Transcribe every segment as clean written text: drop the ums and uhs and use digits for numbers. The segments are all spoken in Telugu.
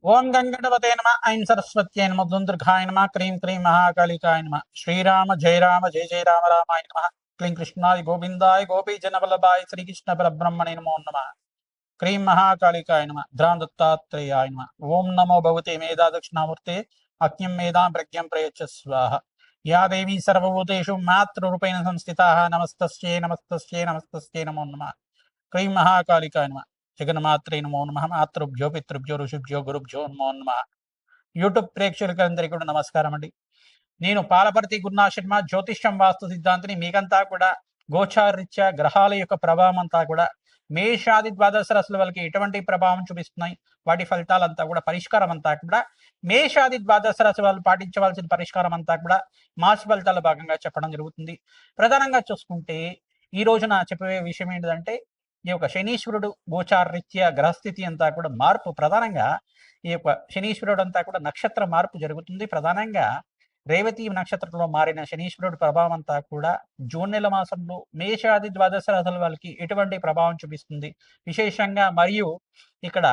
ఓం గంగణపతే నమ ఐం సరస్వత్యై నమ దుందుర్ఘాయ నమ క్రీం క్రీం మహాకాళికాయ నమ శ్రీరామ జయ రామ జయ జయ రామ రామాయ నమ క్లీం కృష్ణాయ గోవిందాయ గోపీ జనవల్లభాయ శ్రీకృష్ణ పరబ్రహ్మణే నమో నమ క్రీం మహాకాళికాయ నమ ధ్రాం దత్తాత్రేయాయ నమ ఓం నమో భగవతే మేధా దక్షిణామూర్తే అజ్ఞం మేధాం ప్రజ్ఞం ప్రయచ్చ స్వాహ యా దేవీ సర్వభూతేషు మాతృరూపేణ సంస్థితాః నమస్తస్యై నమస్తస్యై నమస్తస్యై నమో నమ క్రీం మహాకాళికాయ నమ జగన్మాత్రే నమో నమ మాతృభ్యో పితృభ్యో ఋషిభ్యో గురుభ్యో నమో నమ యూట్యూబ్ ప్రేక్షకులందరికీ కూడా నమస్కారం అండి. నేను పాలపర్తి గురునాథ్ శర్మ జ్యోతిష్యం వాస్తు సిద్ధాంతిని. మీకంతా కూడా గోచారరీత్యా గ్రహాల యొక్క ప్రభావం అంతా కూడా మేషాది ద్వాదశ రాశుల వాళ్ళకి ఎటువంటి ప్రభావం చూపిస్తున్నాయి, వాటి ఫలితాలంతా కూడా పరిష్కారం అంతా కూడా మేషాది ద్వాదశ రాశి వాళ్ళు పాటించవలసిన పరిష్కారం అంతా కూడా మాస ఫలితాల భాగంగా చెప్పడం జరుగుతుంది. ప్రధానంగా చూసుకుంటే ఈ రోజున చెప్పే విషయం ఏంటంటే ఈ యొక్క శనీశ్వరుడు గోచారరీత్యా గ్రహస్థితి అంతా కూడా మార్పు, ప్రధానంగా ఈ యొక్క శనీశ్వరుడు అంతా కూడా నక్షత్ర మార్పు జరుగుతుంది. ప్రధానంగా రేవతి నక్షత్రంలో మారిన శనీశ్వరుడు ప్రభావం అంతా కూడా జూన్ నెల మాసంలో మేషాది ద్వాదశ రాశుల వాళ్ళకి ఎటువంటి ప్రభావం చూపిస్తుంది విశేషంగా, మరియు ఇక్కడ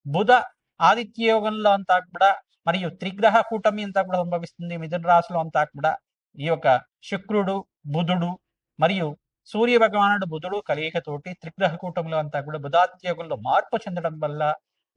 బుధ ఆదిత్య యోగంలో అంతా కూడా మరియు త్రిగ్రహ కూటమి అంతా కూడా సంభవిస్తుంది. మిథున రాశిలో అంతా కూడా ఈ యొక్క శుక్రుడు బుధుడు మరియు సూర్య భగవానుడు బుధుడు కలియికతోటి త్రిగ్రహ కూటమిలో అంతా కూడా బుధాదిత్య యోగంలో మార్పు చెందడం వల్ల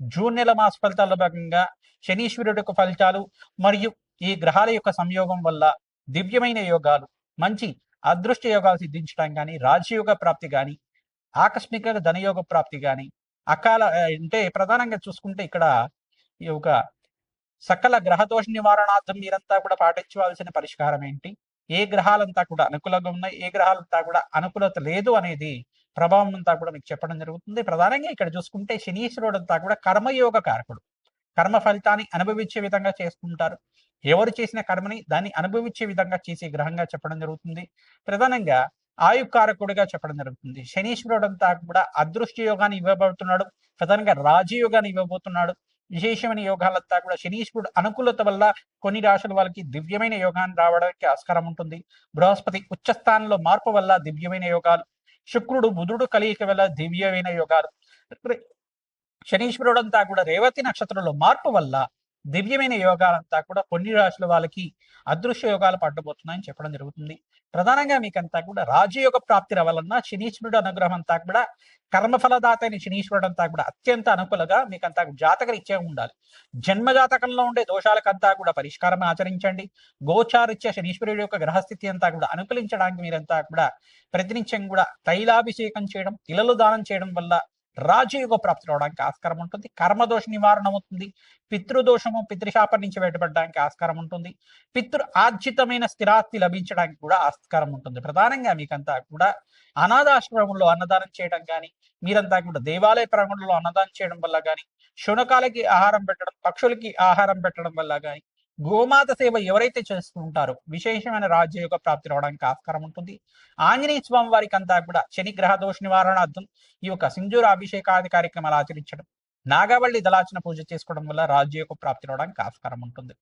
జూన్ నెల మాస ఫలితాల్లో భాగంగా శనీశ్వరుడు యొక్క ఫలితాలు మరియు ఈ గ్రహాల యొక్క సంయోగం వల్ల దివ్యమైన యోగాలు, మంచి అదృష్ట యోగాలు సిద్ధించడం కానీ, రాజయోగ ప్రాప్తి కానీ, ఆకస్మిక ధనయోగ ప్రాప్తి కానీ, అకాల అంటే ప్రధానంగా చూసుకుంటే ఇక్కడ ఈ యొక్క సకల గ్రహదోష నివారణార్థం మీరంతా కూడా పాటించవలసిన పరిష్కారం ఏంటి, ఏ గ్రహాలంతా కూడా అనుకూలంగా ఉన్నాయి, ఏ గ్రహాలంతా కూడా అనుకూలత లేదు అనేది ప్రభావం అంతా కూడా మీకు చెప్పడం జరుగుతుంది. ప్రధానంగా ఇక్కడ చూసుకుంటే శనీశ్వరుడు అంతా కూడా కర్మయోగ కారకుడు. కర్మ ఫలితాన్ని అనుభవించే విధంగా చేసుకుంటారు. ఎవరు చేసిన కర్మని దాన్ని అనుభవించే విధంగా చేసే గ్రహంగా చెప్పడం జరుగుతుంది. ప్రధానంగా ఆయుకారకుడిగా చెప్పడం జరుగుతుంది. శనీశ్వరుడు అంతా కూడా అదృష్ట యోగాన్ని ఇవ్వబోతున్నాడు. ప్రధానంగా రాజయోగాన్ని ఇవ్వబోతున్నాడు. విశేషమైన యోగాలంతా కూడా శనీశ్వరుడు అనుకూలత వల్ల కొన్ని రాశుల వాళ్ళకి దివ్యమైన యోగాన్ని రావడానికి ఆస్కారం ఉంటుంది. బృహస్పతి ఉచ్చస్థానంలో మార్పు వల్ల దివ్యమైన యోగాలు, శుక్రుడు బుధుడు కలియిక వల్ల దివ్యమైన యోగాలు, శనీశ్వరుడు అంతా కూడా రేవతి నక్షత్రంలో మార్పు వల్ల దివ్యమైన యోగాలంతా కూడా కొన్ని రాశుల వాళ్ళకి అదృశ్య యోగాలు పట్టబోతున్నాయని చెప్పడం జరుగుతుంది. ప్రధానంగా మీకంతా కూడా రాజయోగ ప్రాప్తి రావాలన్నా శనీశ్వరుడు అనుగ్రహం అంతా కూడా కర్మఫలదాత అయిన శనీశ్వరుడు అంతా కూడా అత్యంత అనుకూలంగా మీకంతా జాతకరీత్యా ఉండాలి. జన్మ జాతకంలో ఉండే దోషాలకంతా కూడా పరిష్కారం ఆచరించండి. గోచారిత్య శనీశ్వరుడు యొక్క గ్రహస్థితి అంతా కూడా అనుకూలించడానికి మీరంతా కూడా ప్రతినిత్యం కూడా తైలాభిషేకం చేయడం, తిలలు దానం చేయడం వల్ల రాజయోగ ప్రాప్తి రావడానికి ఆస్కారం ఉంటుంది. కర్మదోష నివారణ అవుతుంది. పితృదోషము పితృశాపం నుంచి బయటపడడానికి ఆస్కారం ఉంటుంది. పితృ ఆర్జితమైన స్థిరాస్తి లభించడానికి కూడా ఆస్కారం ఉంటుంది. ప్రధానంగా మీకంతా కూడా అనాథాశ్రమంలో అన్నదానం చేయడం కానీ, మీరంతా కూడా దేవాలయ ప్రాంగణంలో అన్నదానం చేయడం వల్ల కానీ, శునకాలకి ఆహారం పెట్టడం, పక్షులకి ఆహారం పెట్టడం వల్ల కానీ, గోమాత సేవ ఎవరైతే చేస్తూ ఉంటారో విశేషమైన రాజ్యయోగ ప్రాప్తి రావడానికి ఆస్కారం ఉంటుంది. ఆంజనేయ స్వామి వారికి అంతా కూడా శని గ్రహ దోష నివారణార్థం ఈ యొక్క సింధూర అభిషేకాది కార్యక్రమాలు ఆచరించడం, నాగవల్లి దళార్చన పూజ చేసుకోవడం వల్ల రాజ్యయోగ ప్రాప్తి రావడానికి ఆస్కారం ఉంటుంది.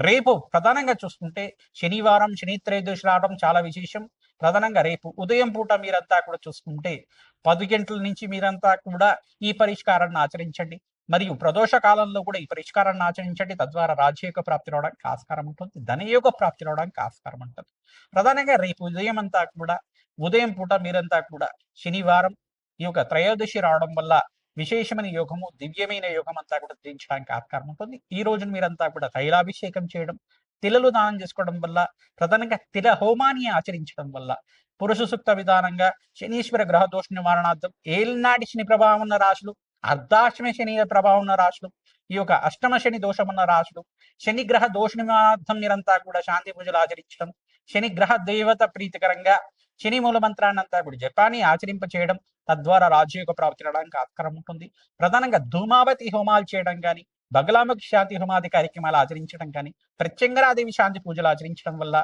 రేపు ప్రధానంగా చూసుకుంటే శనివారం శని త్రయోదశి రావడం చాలా విశేషం. ప్రధానంగా రేపు ఉదయం పూట మీరంతా కూడా చూసుకుంటే 10 గంటల నుంచి మీరంతా కూడా ఈ పరిష్కారాన్ని ఆచరించండి. మరియు ప్రదోష కాలంలో కూడా ఈ పరిష్కారాన్ని ఆచరించండి. తద్వారా రాజ్యయోగ ప్రాప్తి రావడానికి ఆస్కారం ఉంటుంది. ధనయోగ ప్రాప్తి రావడానికి ఆస్కారం ఉంటుంది. ప్రధానంగా రేపు ఉదయం అంతా కూడా ఉదయం పూట మీరంతా కూడా శనివారం ఈ యొక్క త్రయోదశి రావడం వల్ల విశేషమైన యోగము, దివ్యమైన యోగం అంతా కూడా ధరించడానికి ఆస్కారం ఉంటుంది. ఈ రోజున మీరంతా కూడా తైలాభిషేకం చేయడం, తిలలు దానం చేసుకోవడం వల్ల, ప్రధానంగా తిల హోమాన్ని ఆచరించడం వల్ల పురుష సూక్త విధానంగా శనీశ్వర గ్రహ దోష నివారణార్థం ఏలినాటి శని ప్రభావం ఉన్న రాశులు, అర్ధాష్టమ శని ప్రభావం ఉన్న రాశులు, ఈ యొక్క అష్టమ శని దోషం ఉన్న రాశులు, శని గ్రహ దోష నివారణార్థం మీరంతా కూడా శాంతి పూజలు ఆచరించడం, శని గ్రహ దేవత ప్రీతికరంగా శని మూల మంత్రాన్ని అంతా కూడా జపాన్ని ఆచరింప చేయడం, తద్వారా రాజయోగ ప్రాప్తి రావడానికి ఆస్కారం ఉంటుంది. ప్రధానంగా ధూమావతి హోమాలు చేయడం కానీ, బగలాముఖి శాంతి హోమాది కార్యక్రమాలు ఆచరించడం కానీ, ప్రత్యంగరాదేవి శాంతి పూజలు ఆచరించడం వల్ల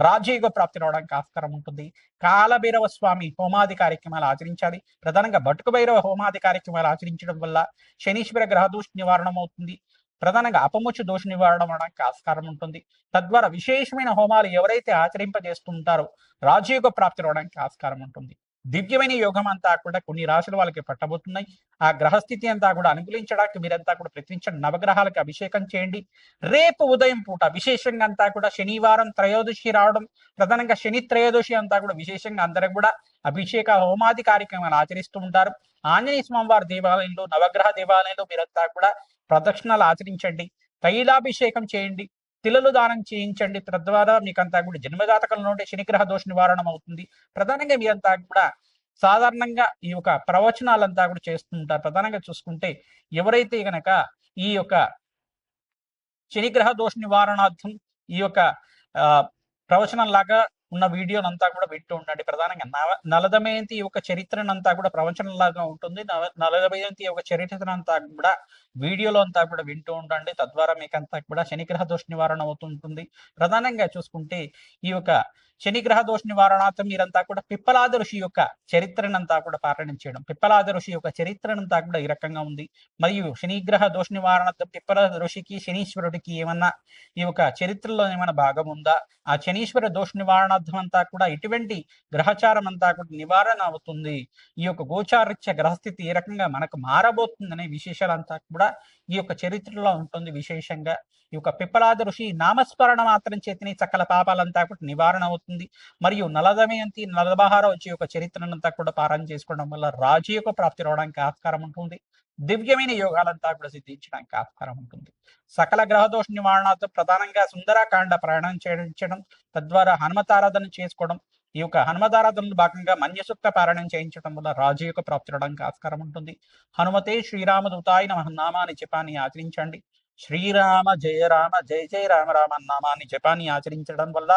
రాజయోగ ప్రాప్తి రావడానికి ఆస్కారం ఉంటుంది. కాలభైరవ స్వామి హోమాది కార్యక్రమాలు ఆచరించాలి. ప్రధానంగా బటుకు భైరవ హోమాది కార్యక్రమాలు ఆచరించడం వల్ల శనీశ్వర గ్రహ దోష నివారణం అవుతుంది. ప్రధానంగా అపముచ్చు దోష నివారణ అవడానికి ఆస్కారం ఉంటుంది. తద్వారా విశేషమైన హోమాలు ఎవరైతే ఆచరింపజేస్తుంటారో రాజయోగ ప్రాప్తి రావడానికి ఆస్కారం ఉంటుంది. దివ్యమైన యోగం అంతా కూడా కొన్ని రాశుల వాళ్ళకి పట్టబోతున్నాయి. ఆ గ్రహస్థితి అంతా కూడా అనుకూలించడానికి మీరంతా కూడా ప్రయత్నించండి. నవగ్రహాలకు అభిషేకం చేయండి. రేపు ఉదయం పూట విశేషంగా అంతా కూడా శనివారం త్రయోదశి రావడం, ప్రధానంగా శని త్రయోదశి అంతా కూడా విశేషంగా అందరూ కూడా అభిషేక హోమాది కార్యక్రమాలు ఆచరిస్తూ ఉంటారు. ఆంజనేయ స్వామివారి దేవాలయంలో, నవగ్రహ దేవాలయంలో మీరంతా కూడా ప్రదక్షిణాలు ఆచరించండి. తైలాభిషేకం చేయండి. తిలలు దానం చేయించండి. తద్వారా మీకంతా కూడా జన్మజాతకంలో ఉండే శనిగ్రహ దోష నివారణం అవుతుంది. ప్రధానంగా మీరంతా కూడా సాధారణంగా ఈ యొక్క ప్రవచనాలంతా కూడా చేస్తుంటారు. ప్రధానంగా చూసుకుంటే ఎవరైతే గనక ఈ యొక్క శనిగ్రహ దోష నివారణార్థం ఈ యొక్క ప్రవచనం లాగా ఉన్న వీడియోనంతా కూడా వింటూ ఉండండి. ప్రధానంగా నలదమయంతి యొక్క చరిత్రనంతా కూడా ప్రవచనం లాగా ఉంటుంది. నలదమయంతి యొక్క చరిత్రనంతా కూడా వీడియోలో అంతా కూడా వింటూ ఉండండి. తద్వారా మీకంతా కూడా శనిగ్రహ దోష నివారణ అవుతుంటుంది. ప్రధానంగా చూసుకుంటే ఈ యొక్క శనిగ్రహ దోష నివారణార్థం మీరంతా కూడా పిప్పలాద ఋషి యొక్క చరిత్రనంతా కూడా పారాయణం చేయడం. పిప్పలాద ఋషి యొక్క చరిత్రనంతా కూడా ఈ రకంగా ఉంది. మరియు శనిగ్రహ దోష నివారణార్థం పిప్పలాద ఋషికి శనీశ్వరుడికి ఏమన్నా ఈ యొక్క చరిత్రలో ఏమైనా భాగం ఉందా? ఆ శనీశ్వర దోష నివారణార్థం అంతా కూడా ఇటువంటి గ్రహచారం అంతా కూడా నివారణ అవుతుంది. ఈ యొక్క గోచారిత్య గ్రహస్థితి ఏ రకంగా మనకు మారబోతుందనే విశేషాలంతా కూడా ఈ యొక్క చరిత్రలో ఉంటుంది. విశేషంగా ఈ యొక్క పిప్పలాద ఋషి నామస్మరణ మాత్రం చేతిని సకల పాపాలంతా కూడా నివారణ అవుతుంది. మరియు నలదమయంతి నలబహార వచ్చి యొక్క చరిత్రనంతా కూడా పారాయణ చేసుకోవడం వల్ల రాజయోగ ప్రాప్తి రావడానికి ఆస్కారం ఉంటుంది. దివ్యమైన యోగాలంతా కూడా సిద్ధించడానికి ఆస్కారం ఉంటుంది. సకల గ్రహదోష నివారణార్థం ప్రధానంగా సుందరాకాండ ప్రయాణం చేయించడం, తద్వారా హనుమతారాధన చేసుకోవడం, ఈ యొక్క హనుమతారాధనలో భాగంగా మన్యసూక్త పారాయణం చేయించడం వల్ల రాజయోగ ప్రాప్తి రావడానికి ఆస్కారం ఉంటుంది. హనుమతే శ్రీరామదూతాయ నమః నామాన్ని జపాన్ని ఆచరించండి. శ్రీరామ జయ రామ జయ జయ రామ రామ నామాన్ని జపాన్ని ఆచరించడం వల్ల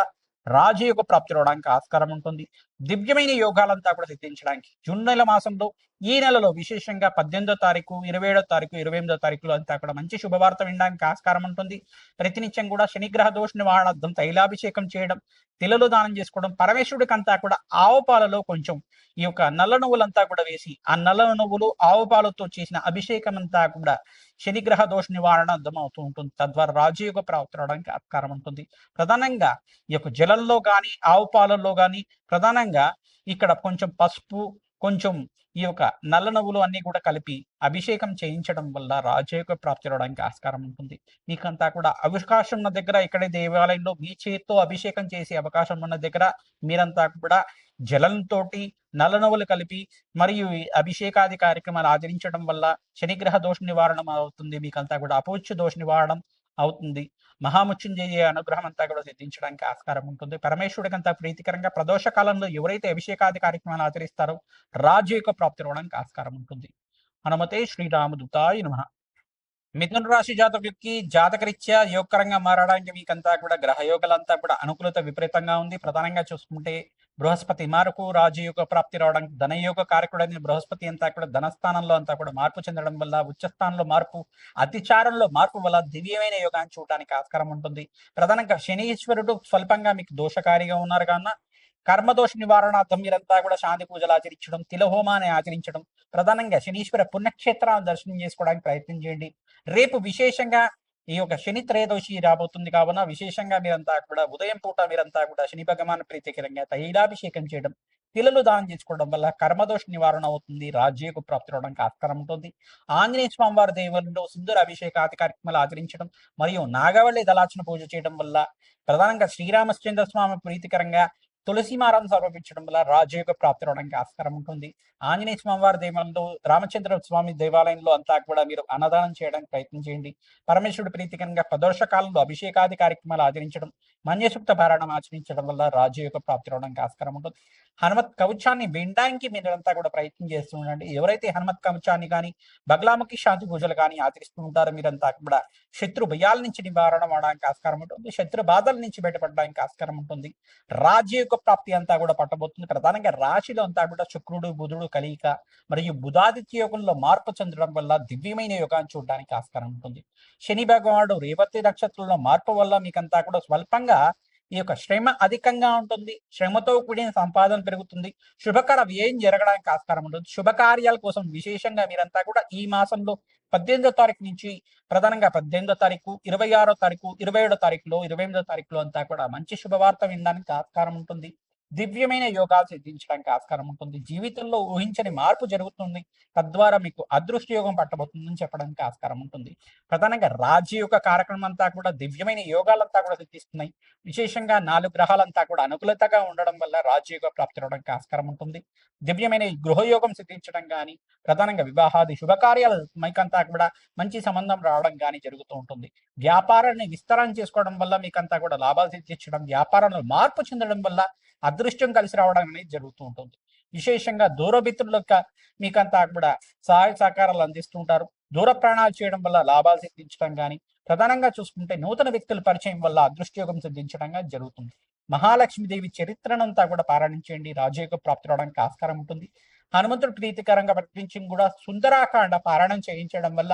రాజయోగ ప్రాప్తి రావడానికి ఆస్కారం ఉంటుంది. దివ్యమైన యోగాలంతా కూడా సిద్ధించడానికి జూన్ నెల మాసంలో ఈ నెలలో విశేషంగా 18వ తారీఖు, 27వ తారీఖు, 28వ తారీఖులో అంతా కూడా మంచి శుభవార్త వినడానికి ఆస్కారం ఉంటుంది. ప్రతినిత్యం కూడా శనిగ్రహ దోష నివారణార్థం తైలాభిషేకం చేయడం, తిలలు దానం చేసుకోవడం, పరమేశ్వరుడికి అంతా కూడా ఆవు పాలలో కొంచెం ఈ యొక్క నల్ల నువ్వులంతా కూడా వేసి ఆ నల్ల నువ్వులు ఆవు పాలతో చేసిన అభిషేకం అంతా కూడా శనిగ్రహ దోష నివారణ అర్థం అవుతూ ఉంటుంది. తద్వారా రాజయోగ ప్రాప్తి రావడానికి ఆస్కారం ఉంటుంది. ప్రధానంగా ఈ యొక్క జలంలో కానీ ఆవు పాలల్లో కానీ ప్రధానంగా ఇక్కడ కొంచెం పసుపు, కొంచెం ఈ యొక్క నల్ల నువ్వులు అన్ని కూడా కలిపి అభిషేకం చేయించడం వల్ల రాజయోగ ప్రాప్తి రావడానికి ఆస్కారం ఉంటుంది. మీకంతా కూడా అవకాశం ఉన్న దగ్గర ఇక్కడే దేవాలయంలో మీ చేతితో అభిషేకం చేసే అవకాశం ఉన్న దగ్గర మీరంతా కూడా జలంతో నల్ల నువ్వులు కలిపి మరియు అభిషేకాది కార్యక్రమాలు ఆచరించడం వల్ల శనిగ్రహ దోష నివారణ అవుతుంది. మీకంతా కూడా అపౌచ్య దోష నివారణం అవుతుంది. మహామృత్యుంజయ అనుగ్రహం అంతా కూడా సిద్ధించడానికి ఆస్కారం ఉంటుంది. పరమేశ్వరుడికి అంతా ప్రీతికరంగా ప్రదోష కాలంలో ఎవరైతే అభిషేకాది కార్యక్రమాలు ఆచరిస్తారో రాజయోగ ప్రాప్తి రావడానికి ఆస్కారం ఉంటుంది. హనుమతే శ్రీరామదూతాయ నమః. మిథున రాశి జాతకులకి జాతకరీత్యా యోగకరంగా మారడానికి మీకంతా కూడా గ్రహయోగాలంతా కూడా అనుకూలత విపరీతంగా ఉంది. ప్రధానంగా చూసుకుంటే బృహస్పతి మార్పు రాజయోగ ప్రాప్తి రావడానికి, ధనయోగ కారకుడైన బృహస్పతి అంతా కూడా ధనస్థానంలో అంతా కూడా మార్పు చెందడం వల్ల, ఉచ్చస్థానంలో మార్పు, అతిచారంలో మార్పు వల్ల దివ్యమైన యోగాన్ని చూడడానికి ఆస్కారం ఉంటుంది. ప్రధానంగా శనీశ్వరుడు స్వల్పంగా మీకు దోషకారిగా ఉన్నారు కావున కర్మదోష నివారణార్థం మీరంతా కూడా శాంతి పూజలు ఆచరించడం, తిలహోమాన్ని ఆచరించడం, ప్రధానంగా శనీశ్వర పుణ్యక్షేత్రాలను దర్శనం చేసుకోవడానికి ప్రయత్నం చేయండి. రేపు విశేషంగా ఈ యొక్క శని త్రయోదశి రాబోతుంది కావున విశేషంగా మీరంతా కూడా ఉదయం పూట మీరంతా కూడా శని భగవాన్ ప్రీతికరంగా తైలాభిషేకం చేయడం, తిలలు దానం చేసుకోవడం వల్ల కర్మదోష నివారణ అవుతుంది. రాజ్యకు ప్రాప్తి రావడానికి ఆస్కారం ఉంటుంది. ఆంజనేయ స్వామి వారి దేవుల్లో సుందర అభిషేకాది కార్యక్రమాలు ఆచరించడం మరియు నాగవల్లి దళార్చన పూజ చేయడం వల్ల ప్రధానంగా శ్రీరామచంద్ర స్వామి ప్రీతికరంగా తులసిమారం సమర్పించడం వల్ల రాజయోగ ప్రాప్తి రావడానికి ఆస్కారం ఉంటుంది. ఆంజనేయ స్వామి వారి దేవాలయంలో, రామచంద్ర స్వామి దేవాలయంలో అంతా కూడా మీరు అన్నదానం చేయడానికి ప్రయత్నం చేయండి. పరమేశ్వరుడు ప్రీతికరంగా ప్రదోష కాలంలో అభిషేకాది కార్యక్రమాలు ఆచరించడం, మన్యసూక్త పారాయణం ఆచరించడం వల్ల రాజయోగ ప్రాప్తి రావడానికి ఆస్కారం ఉంటుంది. హనుమత్ కవచాన్ని వినడానికి మీరంతా కూడా ప్రయత్నం చేస్తూ ఉండండి. ఎవరైతే హనుమత్ కవచాన్ని కానీ బగలాముఖి శాంతి పూజలు కానీ ఆచరిస్తూ ఉంటారో మీరంతా కూడా శత్రు భయాల నుంచి నివారణ అవడానికి ఆస్కారం ఉంటుంది. శత్రు బాధల నుంచి బయటపడడానికి ఆస్కారం ఉంటుంది. రాజయోగ ప్రాప్తి అంతా కూడా పట్టబోతుంది. ప్రధానంగా రాశిలో అంతా కూడా శుక్రుడు బుధుడు కలయిక మరియు బుధాదిత్య యోగంలో మార్పు చెందడం వల్ల దివ్యమైన యోగాన్ని చూడడానికి ఆస్కారం ఉంటుంది. శని భగవానుడు రేవతి నక్షత్రంలో మార్పు వల్ల మీకంతా కూడా స్వల్పంగా ఈ యొక్క శ్రమ అధికంగా ఉంటుంది. శ్రమతో కూడిన సంపాదన పెరుగుతుంది. శుభకర వ్యయం జరగడానికి ఆస్కారం ఉంటుంది. శుభకార్యాల కోసం విశేషంగా మీరంతా కూడా ఈ మాసంలో 18వ తారీఖు నుంచి ప్రధానంగా 18వ తారీఖు, 26వ తారీఖు, 27వ తారీఖులో, 28వ తారీఖులో అంతా కూడా మంచి శుభవార్త వినడానికి ఆస్కారం ఉంటుంది. దివ్యమైన యోగాలు సిద్ధించడానికి ఆస్కారం ఉంటుంది. జీవితంలో ఊహించని మార్పు జరుగుతుంది. తద్వారా మీకు అదృష్ట యోగం పట్టబోతుందని చెప్పడానికి ఆస్కారం ఉంటుంది. ప్రధానంగా రాజయోగ కార్యక్రమం అంతా కూడా దివ్యమైన యోగాలంతా కూడా సిద్ధిస్తున్నాయి. విశేషంగా 4 గ్రహాలంతా కూడా అనుకూలతగా ఉండడం వల్ల రాజయోగ ప్రాప్తి అవడానికి ఆస్కారం ఉంటుంది. దివ్యమైన గృహయోగం సిద్ధించడం గాని, ప్రధానంగా వివాహాది శుభకార్యాలు మీకంతా కూడా మంచి సంబంధం రావడం గాని జరుగుతూ ఉంటుంది. వ్యాపారాన్ని విస్తరణ చేసుకోవడం వల్ల మీకంతా కూడా లాభాలు సిద్ధించడం, వ్యాపారంలో మార్పు చెందడం వల్ల అదృష్టం కలిసి రావడం అనేది జరుగుతూ ఉంటుంది. విశేషంగా దూరమిత్రులకు మీకంతా కూడా సహాయ సహకారాలు అందిస్తుంటారు. దూర ప్రయాణాలు చేయడం వల్ల లాభాలు సిద్ధించడం కానీ, ప్రధానంగా చూసుకుంటే నూతన వ్యక్తుల పరిచయం వల్ల అదృష్టయోగం సిద్ధించడం గాని జరుగుతుంది. మహాలక్ష్మీదేవి చరిత్రనంతా కూడా పారాయణించండి. రాజయోగ ప్రాప్తి రావడానికి ఆస్కారం ఉంటుంది. హనుమంతుడు ప్రీతికరంగా ప్రకటించి కూడా సుందరాకాండ పారాయణం చేయించడం వల్ల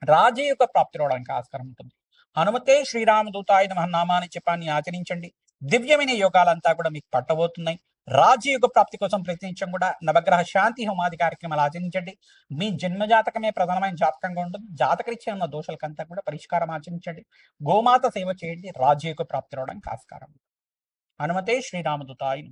రాజయోగ ప్రాప్తి రావడానికి ఆస్కారం ఉంటుంది. హనుమతే శ్రీరామదూతాయ నమః నామాన్ని జపాన్ని ఆచరించండి. దివ్యమైన యోగాలంతా కూడా మీకు పట్టబోతున్నాయి. రాజయోగ ప్రాప్తి కోసం ప్రయత్నించడం కూడా నవగ్రహ శాంతి హోమాది కార్యక్రమాలు ఆచరించండి. మీ జన్మ జాతకమే ప్రధానమైన జాతకంగా ఉంటుంది. జాతకరీత్యా ఉన్న దోషాలకంతా కూడా పరిష్కారం ఆచరించండి. గోమాత సేవ చేయండి. రాజయోగ ప్రాప్తి రావడానికి ఆస్కారం. హనుమతే శ్రీరామదూతాయ నమః.